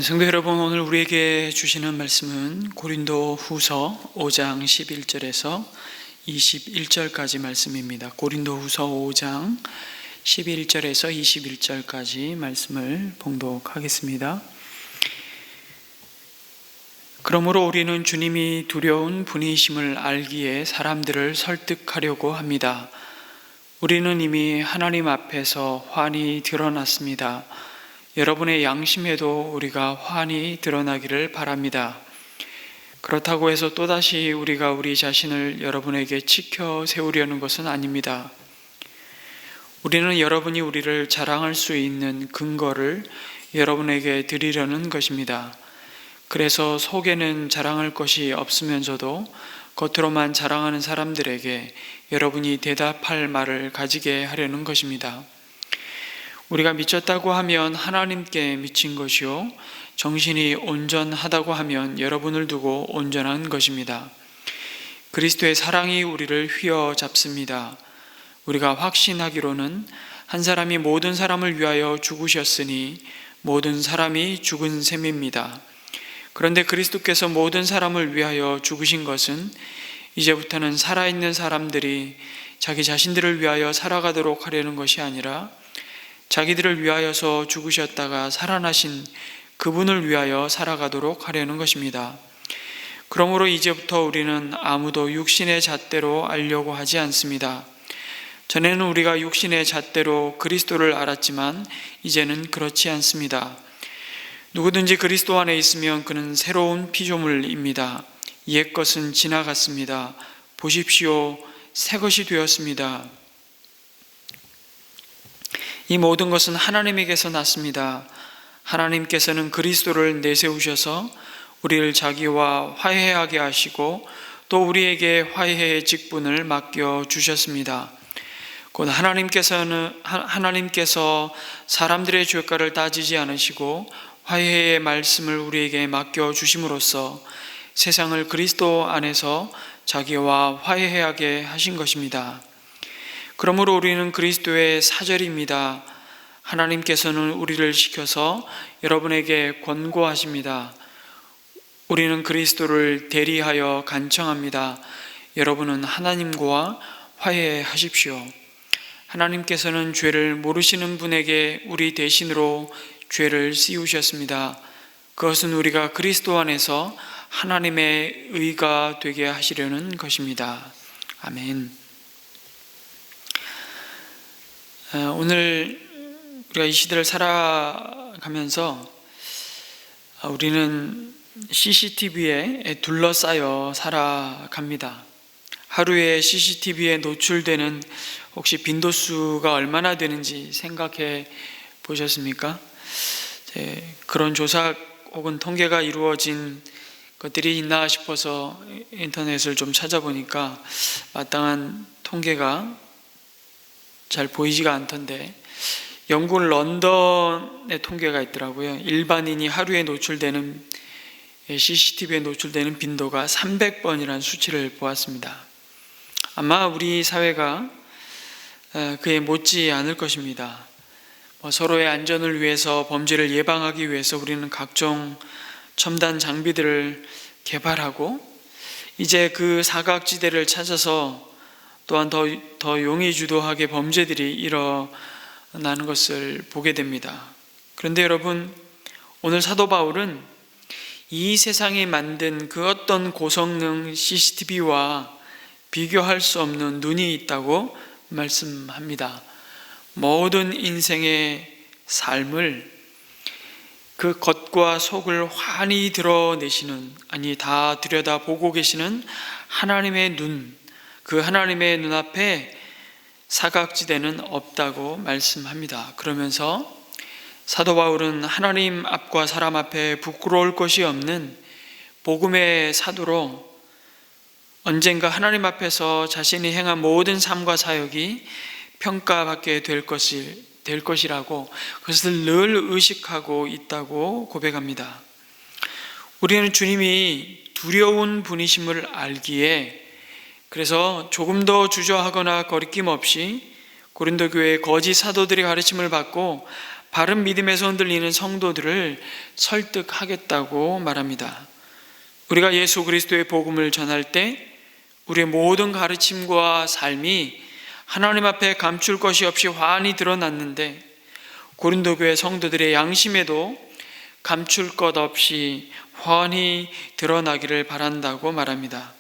성도 여러분, 오늘 우리에게 주시는 말씀은 고린도 후서 5장 11절에서 21절까지 말씀입니다. 고린도 후서 5장 11절에서 21절까지 말씀을 봉독하겠습니다. 그러므로 우리는 주님이 두려운 분이심을 알기에 사람들을 설득하려고 합니다. 우리는 이미 하나님 앞에서 환히 드러났습니다. 여러분의 양심에도 우리가 환히 드러나기를 바랍니다. 그렇다고 해서 또다시 우리가 우리 자신을 여러분에게 지켜 세우려는 것은 아닙니다. 우리는 여러분이 우리를 자랑할 수 있는 근거를 여러분에게 드리려는 것입니다. 그래서 속에는 자랑할 것이 없으면서도 겉으로만 자랑하는 사람들에게 여러분이 대답할 말을 가지게 하려는 것입니다. 우리가 미쳤다고 하면 하나님께 미친 것이요, 정신이 온전하다고 하면 여러분을 두고 온전한 것입니다. 그리스도의 사랑이 우리를 휘어잡습니다. 우리가 확신하기로는 한 사람이 모든 사람을 위하여 죽으셨으니 모든 사람이 죽은 셈입니다. 그런데 그리스도께서 모든 사람을 위하여 죽으신 것은 이제부터는 살아있는 사람들이 자기 자신들을 위하여 살아가도록 하려는 것이 아니라 자기들을 위하여서 죽으셨다가 살아나신 그분을 위하여 살아가도록 하려는 것입니다. 그러므로 이제부터 우리는 아무도 육신의 잣대로 알려고 하지 않습니다. 전에는 우리가 육신의 잣대로 그리스도를 알았지만 이제는 그렇지 않습니다. 누구든지 그리스도 안에 있으면 그는 새로운 피조물입니다. 옛 것은 지나갔습니다. 보십시오, 새 것이 되었습니다. 이 모든 것은 하나님에게서 났습니다. 하나님께서는 그리스도를 내세우셔서 우리를 자기와 화해하게 하시고 또 우리에게 화해의 직분을 맡겨주셨습니다. 곧 하나님께서 사람들의 죄가를 따지지 않으시고 화해의 말씀을 우리에게 맡겨주심으로써 세상을 그리스도 안에서 자기와 화해하게 하신 것입니다. 그러므로 우리는 그리스도의 사절입니다. 하나님께서는 우리를 시켜서 여러분에게 권고하십니다. 우리는 그리스도를 대리하여 간청합니다. 여러분은 하나님과 화해하십시오. 하나님께서는 죄를 모르시는 분에게 우리 대신으로 죄를 씌우셨습니다. 그것은 우리가 그리스도 안에서 하나님의 의가 되게 하시려는 것입니다. 아멘. 오늘 우리가 이 시대를 살아가면서 우리는 CCTV에 둘러싸여 살아갑니다. 하루에 CCTV에 노출되는 혹시 빈도수가 얼마나 되는지 생각해 보셨습니까? 그런 조사 혹은 통계가 이루어진 것들이 있나 싶어서 인터넷을 좀 찾아보니까 마땅한 통계가 잘 보이지가 않던데, 영국 런던의 통계가 있더라고요. 일반인이 하루에 노출되는 CCTV에 노출되는 빈도가 300번이라는 수치를 보았습니다. 아마 우리 사회가 그에 못지 않을 것입니다. 서로의 안전을 위해서, 범죄를 예방하기 위해서 우리는 각종 첨단 장비들을 개발하고 이제 그 사각지대를 찾아서 또한 더 용의주도하게 범죄들이 일어나는 것을 보게 됩니다. 그런데 여러분, 오늘 사도 바울은 이 세상이 만든 그 어떤 고성능 CCTV와 비교할 수 없는 눈이 있다고 말씀합니다. 모든 인생의 삶을 그 겉과 속을 환히 드러내시는, 다 들여다보고 계시는 하나님의 눈, 그 하나님의 눈앞에 사각지대는 없다고 말씀합니다. 그러면서 사도 바울은 하나님 앞과 사람 앞에 부끄러울 것이 없는 복음의 사도로 언젠가 하나님 앞에서 자신이 행한 모든 삶과 사역이 평가받게 될 것이라고, 그것을 늘 의식하고 있다고 고백합니다. 우리는 주님이 두려운 분이심을 알기에, 그래서 조금 더 주저하거나 거리낌 없이 고린도 교회의 거짓 사도들의 가르침을 받고 바른 믿음에서 흔들리는 성도들을 설득하겠다고 말합니다. 우리가 예수 그리스도의 복음을 전할 때 우리의 모든 가르침과 삶이 하나님 앞에 감출 것이 없이 환히 드러났는데, 고린도 교회 성도들의 양심에도 감출 것 없이 환히 드러나기를 바란다고 말합니다.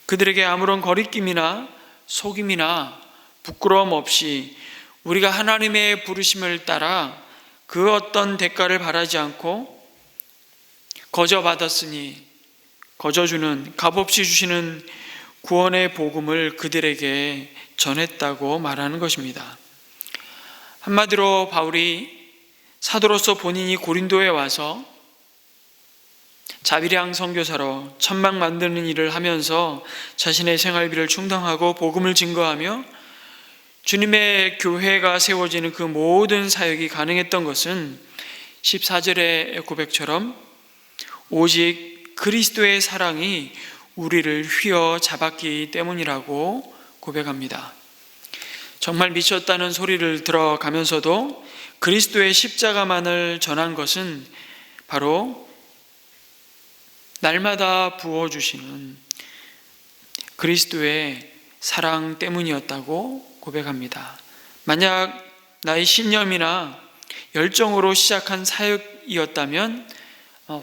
그들에게 아무런 거리낌이나 속임이나 부끄러움 없이 우리가 하나님의 부르심을 따라 그 어떤 대가를 바라지 않고 거저 받았으니 거저주는, 값없이 주시는 구원의 복음을 그들에게 전했다고 말하는 것입니다. 한마디로 바울이 사도로서 본인이 고린도에 와서 자비량 선교사로 천막 만드는 일을 하면서 자신의 생활비를 충당하고 복음을 증거하며 주님의 교회가 세워지는 그 모든 사역이 가능했던 것은 14절의 고백처럼 오직 그리스도의 사랑이 우리를 휘어잡았기 때문이라고 고백합니다. 정말 미쳤다는 소리를 들어가면서도 그리스도의 십자가만을 전한 것은 바로 날마다 부어주시는 그리스도의 사랑 때문이었다고 고백합니다. 만약 나의 신념이나 열정으로 시작한 사역이었다면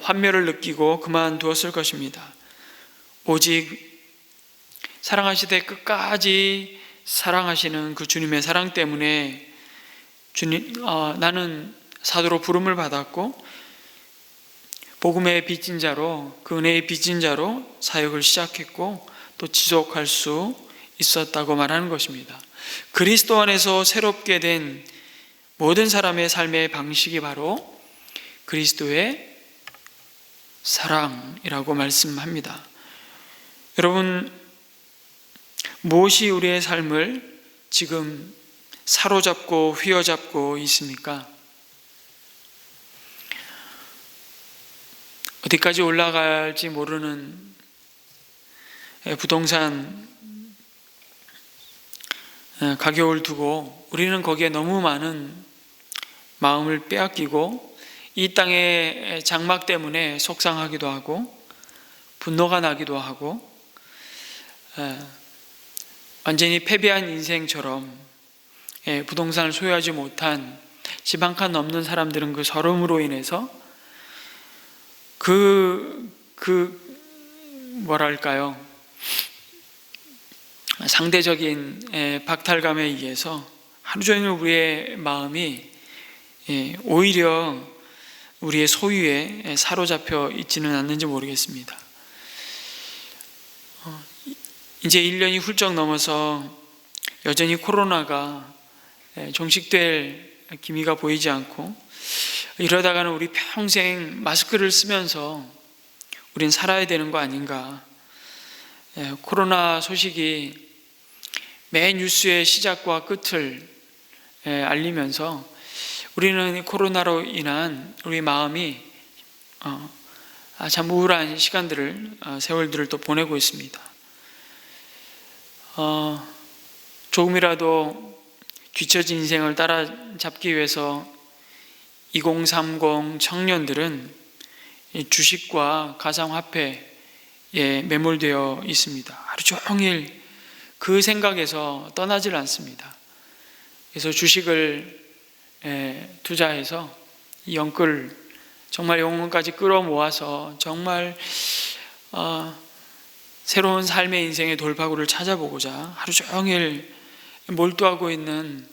환멸을 느끼고 그만두었을 것입니다. 오직 사랑하시되 끝까지 사랑하시는 그 주님의 사랑 때문에 나는 사도로 부름을 받았고 복음의 빚진 자로, 그 은혜의 빚진 자로 사역을 시작했고 또 지속할 수 있었다고 말하는 것입니다. 그리스도 안에서 새롭게 된 모든 사람의 삶의 방식이 바로 그리스도의 사랑이라고 말씀합니다. 여러분, 무엇이 우리의 삶을 지금 사로잡고 휘어잡고 있습니까? 어디까지 올라갈지 모르는 부동산 가격을 두고 우리는 거기에 너무 많은 마음을 빼앗기고 이 땅의 장막 때문에 속상하기도 하고 분노가 나기도 하고 완전히 패배한 인생처럼 부동산을 소유하지 못한 집 한 칸 넘는 사람들은 그 서름으로 인해서 뭐랄까요, 상대적인 박탈감에 의해서 하루 종일 우리의 마음이 오히려 우리의 소유에 사로잡혀 있지는 않는지 모르겠습니다. 이제 1년이 훌쩍 넘어서 여전히 코로나가 종식될 기미가 보이지 않고 이러다가는 우리 평생 마스크를 쓰면서 우린 살아야 되는 거 아닌가. 코로나 소식이 매 뉴스의 시작과 끝을 알리면서 우리는 코로나로 인한 우리 마음이 참 우울한 시간들을, 세월들을 또 보내고 있습니다. 조금이라도 뒤처진 인생을 따라잡기 위해서 2030 청년들은 주식과 가상화폐에 매몰되어 있습니다. 하루 종일 그 생각에서 떠나질 않습니다. 그래서 주식을 투자해서 이 영끌 정말 영혼까지 끌어모아서 정말 새로운 삶의 인생의 돌파구를 찾아보고자 하루 종일 몰두하고 있는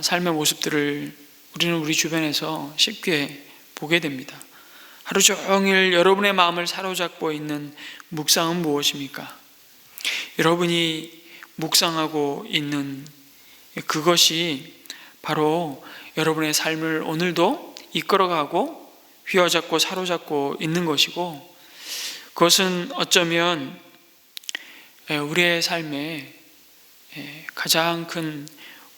삶의 모습들을 우리는 우리 주변에서 쉽게 보게 됩니다. 하루 종일 여러분의 마음을 사로잡고 있는 묵상은 무엇입니까? 여러분이 묵상하고 있는 그것이 바로 여러분의 삶을 오늘도 이끌어가고 휘어잡고 사로잡고 있는 것이고, 그것은 어쩌면 우리의 삶의 가장 큰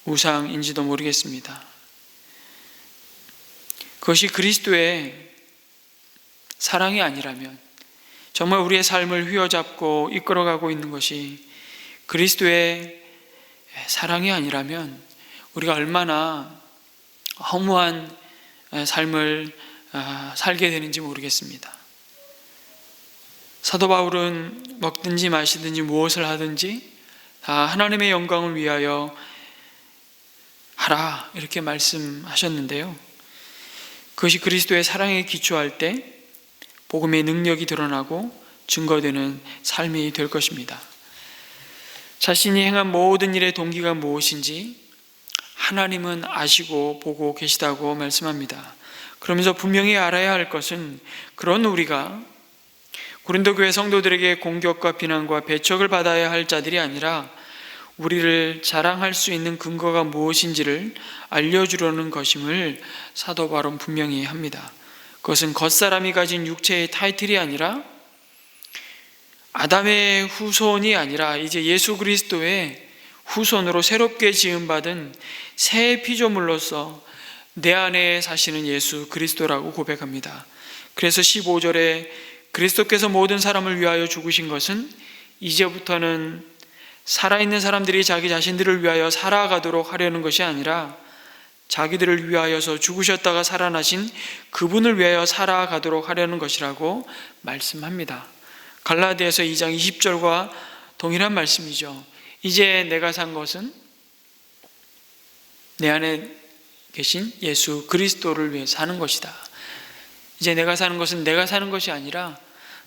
우상인지도 모르겠습니다. 그것이 그리스도의 사랑이 아니라면, 정말 우리의 삶을 휘어잡고 이끌어가고 있는 것이 그리스도의 사랑이 아니라면 우리가 얼마나 허무한 삶을 살게 되는지 모르겠습니다. 사도 바울은 먹든지 마시든지 무엇을 하든지 다 하나님의 영광을 위하여 하라 이렇게 말씀하셨는데요. 그것이 그리스도의 사랑에 기초할 때 복음의 능력이 드러나고 증거되는 삶이 될 것입니다. 자신이 행한 모든 일의 동기가 무엇인지 하나님은 아시고 보고 계시다고 말씀합니다. 그러면서 분명히 알아야 할 것은 그런 우리가 고린도 교회 성도들에게 공격과 비난과 배척을 받아야 할 자들이 아니라 우리를 자랑할 수 있는 근거가 무엇인지를 알려주려는 것임을 사도 바울은 분명히 합니다. 그것은 겉사람이 가진 육체의 타이틀이 아니라 아담의 후손이 아니라 이제 예수 그리스도의 후손으로 새롭게 지음받은 새 피조물로서 내 안에 사시는 예수 그리스도라고 고백합니다. 그래서 15절에 그리스도께서 모든 사람을 위하여 죽으신 것은 이제부터는 살아있는 사람들이 자기 자신들을 위하여 살아가도록 하려는 것이 아니라 자기들을 위하여서 죽으셨다가 살아나신 그분을 위하여 살아가도록 하려는 것이라고 말씀합니다. 갈라디아서 2장 20절과 동일한 말씀이죠. 이제 내가 산 것은 내 안에 계신 예수 그리스도를 위해 사는 것이다. 이제 내가 사는 것은 내가 사는 것이 아니라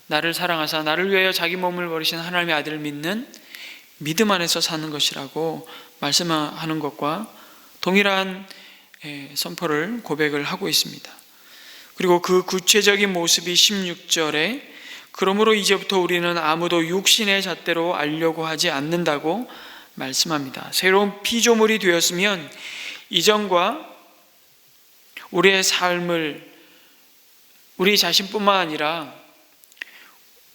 나를 사랑하사 나를 위하여 자기 몸을 버리신 하나님의 아들을 믿는 믿음 안에서 사는 것이라고 말씀하는 것과 동일한 선포를 고백을 하고 있습니다. 그리고 그 구체적인 모습이 16절에 그러므로 이제부터 우리는 아무도 육신의 잣대로 알려고 하지 않는다고 말씀합니다. 새로운 피조물이 되었으면 이전과 우리의 삶을 우리 자신뿐만 아니라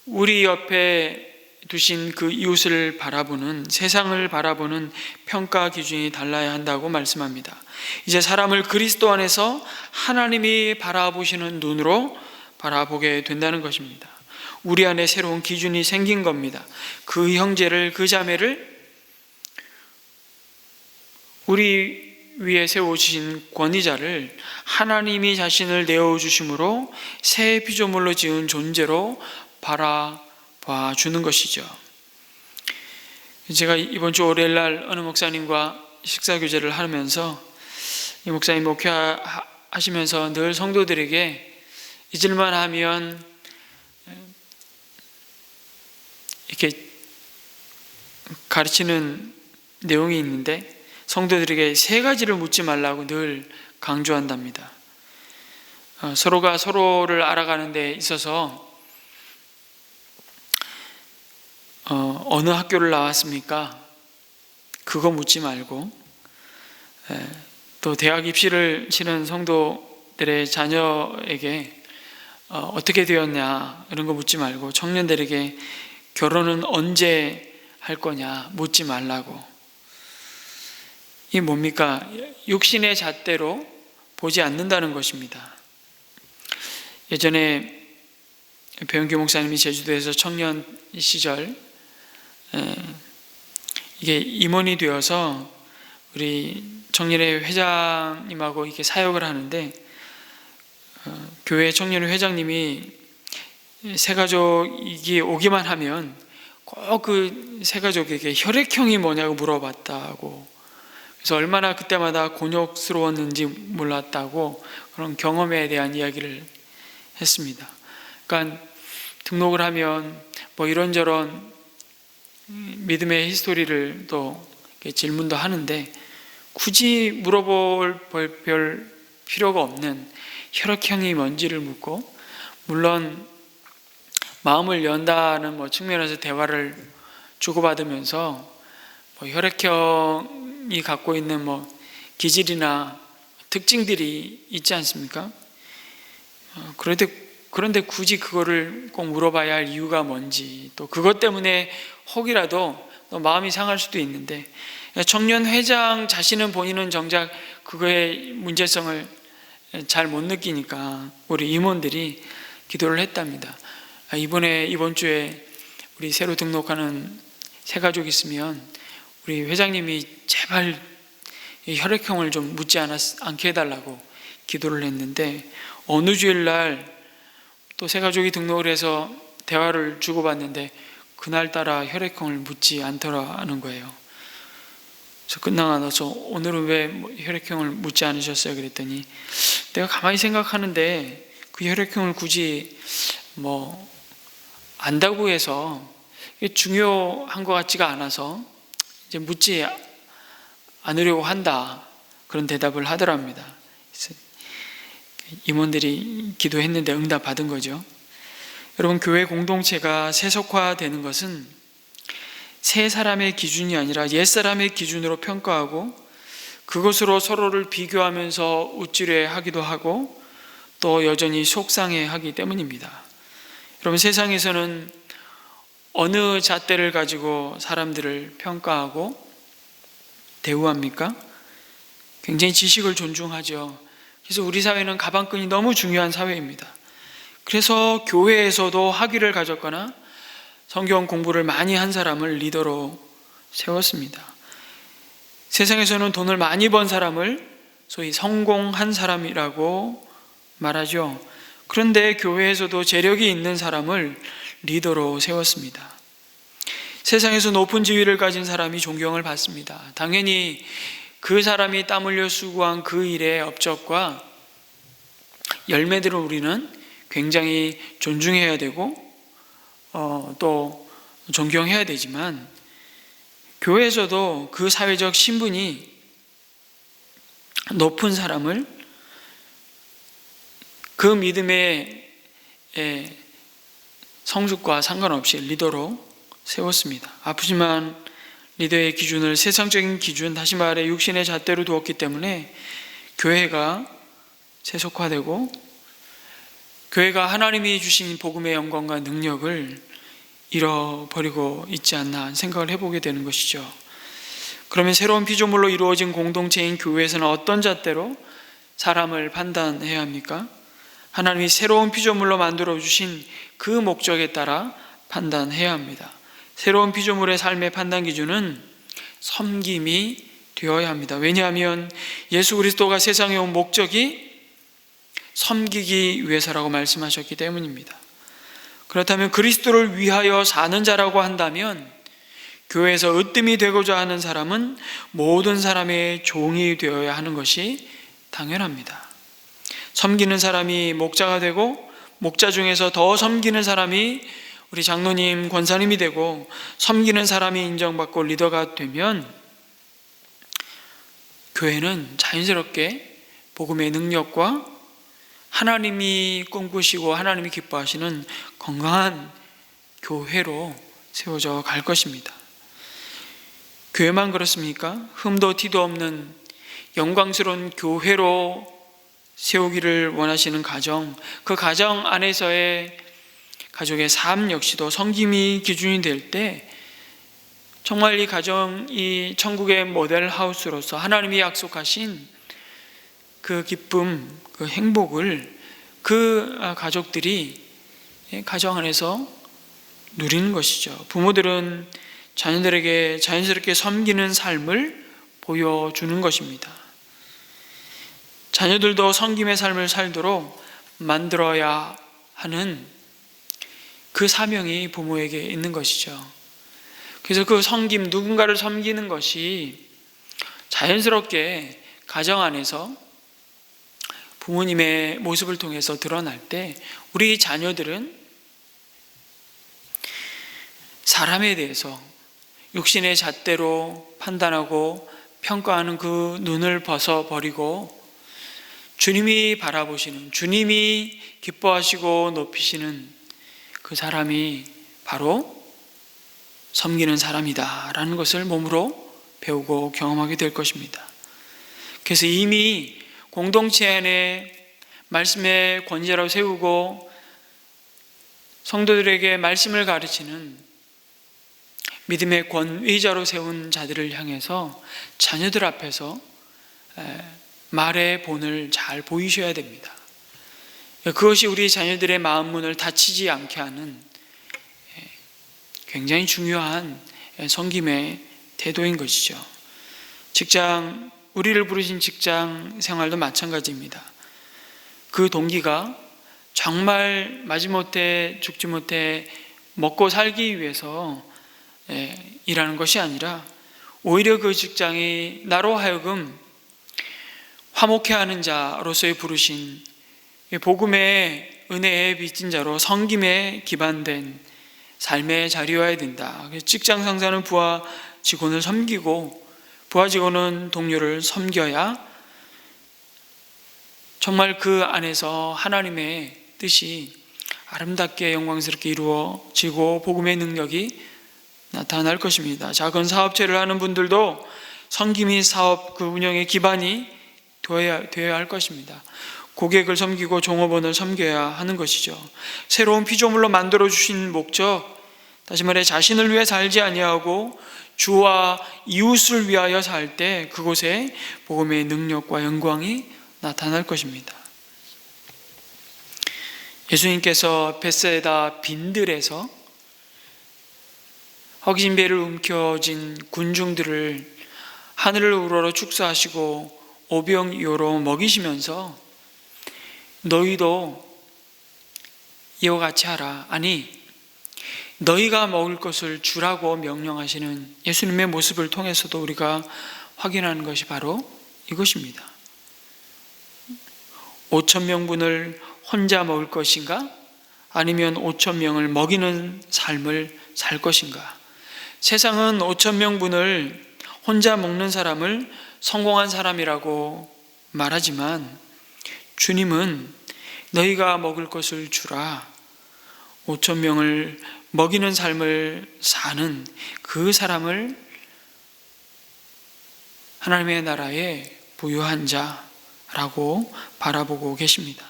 우리 옆에 두신 그 이웃을 바라보는, 세상을 바라보는 평가 기준이 달라야 한다고 말씀합니다. 이제 사람을 그리스도 안에서 하나님이 바라보시는 눈으로 바라보게 된다는 것입니다. 우리 안에 새로운 기준이 생긴 겁니다. 그 형제를, 그 자매를 우리 위에 세워주신 권위자를 하나님이 자신을 내어주심으로 새 피조물로 지은 존재로 바라봐 주는 것이죠. 제가 이번 주 월요일날 어느 목사님과 식사교제를 하면서 이 목사님 목회하시면서 늘 성도들에게 잊을만 하면 이렇게 가르치는 내용이 있는데 성도들에게 세 가지를 묻지 말라고 늘 강조한답니다. 서로가 서로를 알아가는 데 있어서 어느 학교를 나왔습니까? 그거 묻지 말고 또 대학 입시를 치는 성도들의 자녀에게 어떻게 되었냐 이런 거 묻지 말고 청년들에게 결혼은 언제 할 거냐 묻지 말라고. 이게 뭡니까? 육신의 잣대로 보지 않는다는 것입니다. 예전에 배은규 목사님이 제주도에서 청년 시절 이게 임원이 되어서 우리 청년회 회장님하고 이렇게 사역을 하는데 교회 청년회 회장님이 새가족이 오기만 하면 꼭 그 새가족에게 혈액형이 뭐냐고 물어봤다고. 그래서 얼마나 그때마다 곤욕스러웠는지 몰랐다고 그런 경험에 대한 이야기를 했습니다. 그러니까 등록을 하면 뭐 이런저런 믿음의 히스토리를 또 질문도 하는데 굳이 물어볼 별 필요가 없는 혈액형이 뭔지를 묻고, 물론 마음을 연다는 뭐 측면에서 대화를 주고받으면서 뭐 혈액형이 갖고 있는 뭐 기질이나 특징들이 있지 않습니까? 그런데 굳이 그거를 꼭 물어봐야 할 이유가 뭔지, 또 그것 때문에 혹이라도 또 마음이 상할 수도 있는데, 청년 회장 자신은 본인은 정작 그거의 문제성을 잘 못 느끼니까 우리 임원들이 기도를 했답니다. 이번 주에 우리 새로 등록하는 새 가족 있으면 우리 회장님이 제발 이 혈액형을 좀 묻지 않게 해달라고 기도를 했는데, 어느 주일날 또 새 가족이 등록을 해서 대화를 주고받는데 그날따라 혈액형을 묻지 않더라는 거예요. 그래서 끝나고 나서 오늘은 왜 혈액형을 묻지 않으셨어요? 그랬더니 내가 가만히 생각하는데 그 혈액형을 굳이 안다고 해서 이게 중요한 것 같지가 않아서 이제 묻지 않으려고 한다, 그런 대답을 하더랍니다. 그래서 임원들이 기도했는데 응답 받은 거죠. 여러분, 교회 공동체가 세속화되는 것은 새 사람의 기준이 아니라 옛 사람의 기준으로 평가하고 그것으로 서로를 비교하면서 우쭐해 하기도 하고 또 여전히 속상해 하기 때문입니다. 여러분, 세상에서는 어느 잣대를 가지고 사람들을 평가하고 대우합니까? 굉장히 지식을 존중하죠. 그래서 우리 사회는 가방끈이 너무 중요한 사회입니다. 그래서 교회에서도 학위를 가졌거나 성경 공부를 많이 한 사람을 리더로 세웠습니다. 세상에서는 돈을 많이 번 사람을 소위 성공한 사람이라고 말하죠. 그런데 교회에서도 재력이 있는 사람을 리더로 세웠습니다. 세상에서 높은 지위를 가진 사람이 존경을 받습니다. 당연히 그 사람이 땀 흘려 수고한 그 일의 업적과 열매들을 우리는 굉장히 존중해야 되고 또 존경해야 되지만, 교회에서도 그 사회적 신분이 높은 사람을 그 믿음의 성숙과 상관없이 리더로 세웠습니다. 아프지만 리더의 기준을 세상적인 기준, 다시 말해 육신의 잣대로 두었기 때문에 교회가 세속화되고 교회가 하나님이 주신 복음의 영광과 능력을 잃어버리고 있지 않나 생각을 해보게 되는 것이죠. 그러면 새로운 피조물로 이루어진 공동체인 교회에서는 어떤 잣대로 사람을 판단해야 합니까? 하나님이 새로운 피조물로 만들어주신 그 목적에 따라 판단해야 합니다. 새로운 피조물의 삶의 판단 기준은 섬김이 되어야 합니다. 왜냐하면 예수 그리스도가 세상에 온 목적이 섬기기 위해서라고 말씀하셨기 때문입니다. 그렇다면 그리스도를 위하여 사는 자라고 한다면 교회에서 으뜸이 되고자 하는 사람은 모든 사람의 종이 되어야 하는 것이 당연합니다. 섬기는 사람이 목자가 되고 목자 중에서 더 섬기는 사람이 우리 장로님, 권사님이 되고 섬기는 사람이 인정받고 리더가 되면 교회는 자연스럽게 복음의 능력과 하나님이 꿈꾸시고 하나님이 기뻐하시는 건강한 교회로 세워져 갈 것입니다. 교회만 그렇습니까? 흠도 티도 없는 영광스러운 교회로 세우기를 원하시는 가정, 그 가정 안에서의 가족의 삶 역시도 섬김이 기준이 될 때 정말 이 가정이 천국의 모델 하우스로서 하나님이 약속하신 그 기쁨, 그 행복을 그 가족들이 가정 안에서 누리는 것이죠. 부모들은 자녀들에게 자연스럽게 섬기는 삶을 보여주는 것입니다. 자녀들도 섬김의 삶을 살도록 만들어야 하는 그 사명이 부모에게 있는 것이죠. 그래서 그 섬김, 누군가를 섬기는 것이 자연스럽게 가정 안에서 부모님의 모습을 통해서 드러날 때 우리 자녀들은 사람에 대해서 육신의 잣대로 판단하고 평가하는 그 눈을 벗어버리고 주님이 바라보시는, 주님이 기뻐하시고 높이시는 그 사람이 바로 섬기는 사람이다라는 것을 몸으로 배우고 경험하게 될 것입니다. 그래서 이미 공동체 안에 말씀의 권위자로 세우고 성도들에게 말씀을 가르치는 믿음의 권위자로 세운 자들을 향해서 자녀들 앞에서 말의 본을 잘 보이셔야 됩니다. 그것이 우리 자녀들의 마음 문을 닫히지 않게 하는 굉장히 중요한 섬김의 태도인 것이죠. 직장 우리를 부르신 직장 생활도 마찬가지입니다. 그 동기가 정말 마지못해 죽지 못해 먹고 살기 위해서 일하는 것이 아니라 오히려 그 직장이 나로 하여금 화목해하는 자로서의 부르신 복음의 은혜에 빚진 자로 섬김에 기반된 삶의 자리여야 된다. 직장 상사는 부하 직원을 섬기고 부하 직원은 동료를 섬겨야 정말 그 안에서 하나님의 뜻이 아름답게 영광스럽게 이루어지고 복음의 능력이 나타날 것입니다. 작은 사업체를 하는 분들도 섬김이 사업 그 운영의 기반이 되어야 할 것입니다. 고객을 섬기고 종업원을 섬겨야 하는 것이죠. 새로운 피조물로 만들어주신 목적, 다시 말해 자신을 위해 살지 아니하고 주와 이웃을 위하여 살 때 그곳에 복음의 능력과 영광이 나타날 것입니다. 예수님께서 벳사이다 빈들에서 허기진 배를 움켜쥔 군중들을 하늘을 우러러 축사하시고 오병이어로 먹이시면서 너희도 이와 같이 하라, 아니 너희가 먹을 것을 주라고 명령하시는 예수님의 모습을 통해서도 우리가 확인하는 것이 바로 이것입니다. 5,000명분을 혼자 먹을 것인가? 아니면 5,000명을 먹이는 삶을 살 것인가? 세상은 5,000명분을 혼자 먹는 사람을 성공한 사람이라고 말하지만 주님은 너희가 먹을 것을 주라, 5,000명을 먹이는 삶을 사는 그 사람을 하나님의 나라에 부유한 자라고 바라보고 계십니다.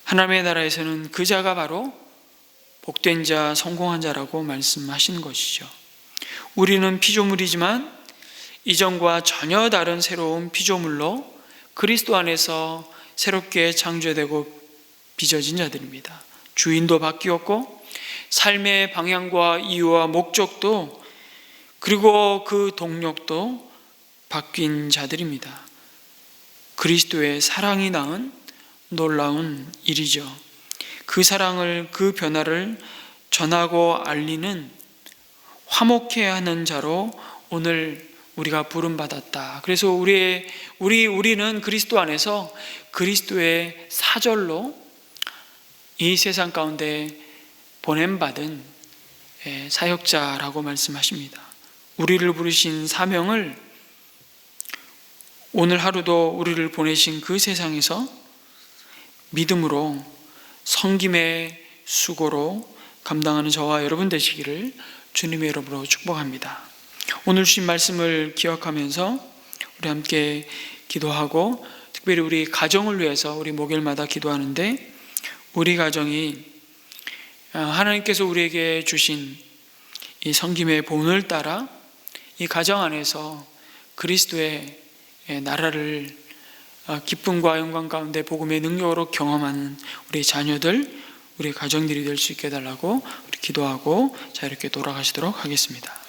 하나님의 나라에서는 그 자가 바로 복된 자, 성공한 자라고 말씀하시는 것이죠. 우리는 피조물이지만 이전과 전혀 다른 새로운 피조물로 그리스도 안에서 새롭게 창조되고 빚어진 자들입니다. 주인도 바뀌었고 삶의 방향과 이유와 목적도 그리고 그 동력도 바뀐 자들입니다. 그리스도의 사랑이 낳은 놀라운 일이죠. 그 사랑을, 그 변화를 전하고 알리는 화목해 하는 자로 오늘 우리가 부름받았다. 그래서 우리는 그리스도 안에서 그리스도의 사절로 이 세상 가운데 보냄받은 사역자라고 말씀하십니다. 우리를 부르신 사명을 오늘 하루도 우리를 보내신 그 세상에서 믿음으로 섬김의 수고로 감당하는 저와 여러분 되시기를 주님의 이름으로 축복합니다. 오늘 주신 말씀을 기억하면서 우리 함께 기도하고, 특별히 우리 가정을 위해서 우리 목요일마다 기도하는데, 우리 가정이 하나님께서 우리에게 주신 이 섬김의 본을 따라 이 가정 안에서 그리스도의 나라를 기쁨과 영광 가운데 복음의 능력으로 경험하는 우리 자녀들, 우리 가정들이 될 수 있게 해달라고 우리 기도하고 자 이렇게 돌아가시도록 하겠습니다.